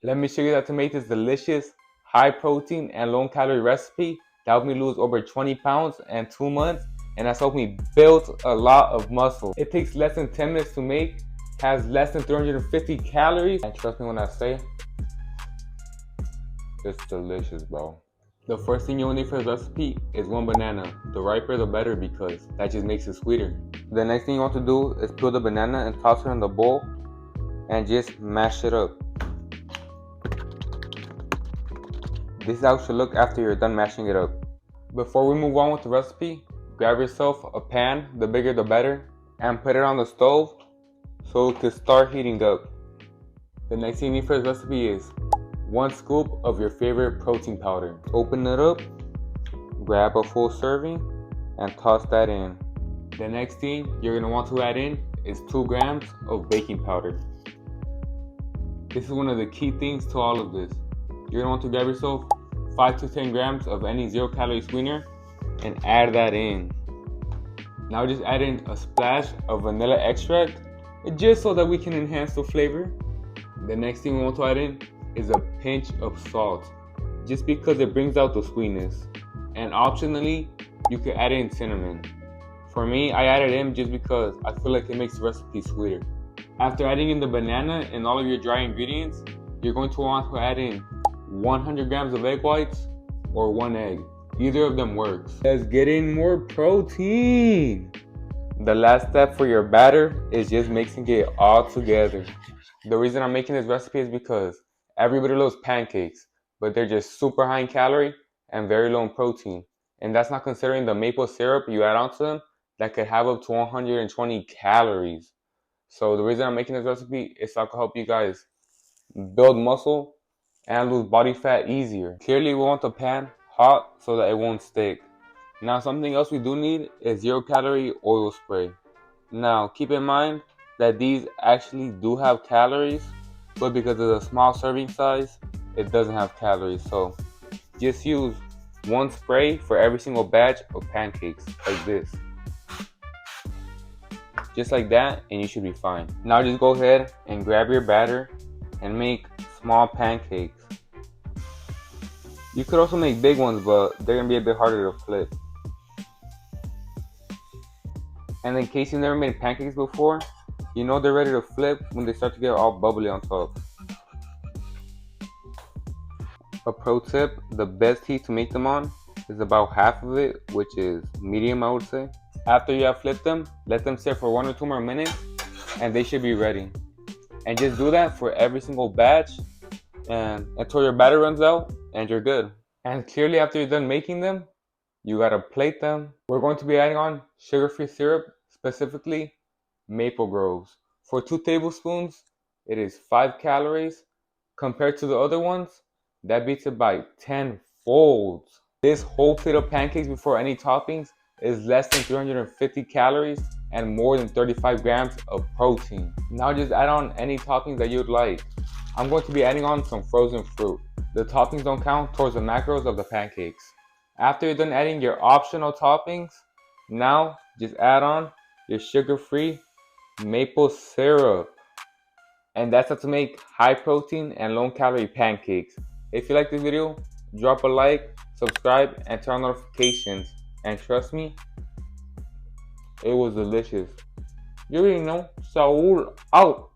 Let me show you how to make this delicious, high protein and low calorie recipe that helped me lose over 20 pounds in 2 months, and that's helped me build a lot of muscle. It takes less than 10 minutes to make, has less than 350 calories, and trust me when I say, it's delicious, bro. The first thing you'll need for this recipe is 1 banana. The riper the better because that just makes it sweeter. The next thing you want to do is peel the banana and toss it in the bowl and just mash it up. This is how it should look after you're done mashing it up. Before we move on with the recipe, grab yourself a pan, the bigger the better, and put it on the stove so it can start heating up. The next thing you need for this recipe is 1 scoop of your favorite protein powder. Open it up, grab a full serving, and toss that in. The next thing you're going to want to add in is 2 grams of baking powder. This is one of the key things to all of this. You're going to want to grab yourself 5 to 10 grams of any 0-calorie sweetener and add that in. Now just add in a splash of vanilla extract just so that we can enhance the flavor. The next thing we want to add in is a pinch of salt just because it brings out the sweetness. And optionally, you can add in cinnamon. For me, I added in just because I feel like it makes the recipe sweeter. After adding in the banana and all of your dry ingredients, you're going to want to add in 100 grams of egg whites or 1 egg. Either of them works. Let's get in more protein. The last step for your batter is just mixing it all together. The reason I'm making this recipe is because everybody loves pancakes, but they're just super high in calorie and very low in protein. And that's not considering the maple syrup you add onto them that could have up to 120 calories. So the reason I'm making this recipe is so I can help you guys build muscle and lose body fat easier. Clearly we want the pan hot so that it won't stick. Now something else we do need is 0-calorie oil spray. Now keep in mind that these actually do have calories, but because of the small serving size, it doesn't have calories. So just use 1 spray for every single batch of pancakes like this. Just like that, and you should be fine. Now just go ahead and grab your batter and make small pancakes. You could also make big ones, but they're gonna be a bit harder to flip. And in case you've never made pancakes before, you know they're ready to flip when they start to get all bubbly on top. A pro tip, the best heat to make them on is about half of it, which is medium, I would say. After you have flipped them, let them sit for 1 or 2 more minutes and they should be ready. And just do that for every single batch and until your batter runs out and you're good. And clearly after you're done making them, you gotta plate them. We're going to be adding on sugar-free syrup, specifically Maple Groves. For 2 tablespoons, it is 5 calories. Compared to the other ones, that beats it by 10 folds. This whole plate of pancakes before any toppings is less than 350 calories and more than 35 grams of protein. Now just add on any toppings that you'd like. I'm going to be adding on some frozen fruit. The toppings don't count towards the macros of the pancakes. After you're done adding your optional toppings, now just add on your sugar-free maple syrup. And that's how to make high protein and low calorie pancakes. If you like this video, drop a like, subscribe, and turn on notifications. And trust me, it was delicious. You already know. Saul out.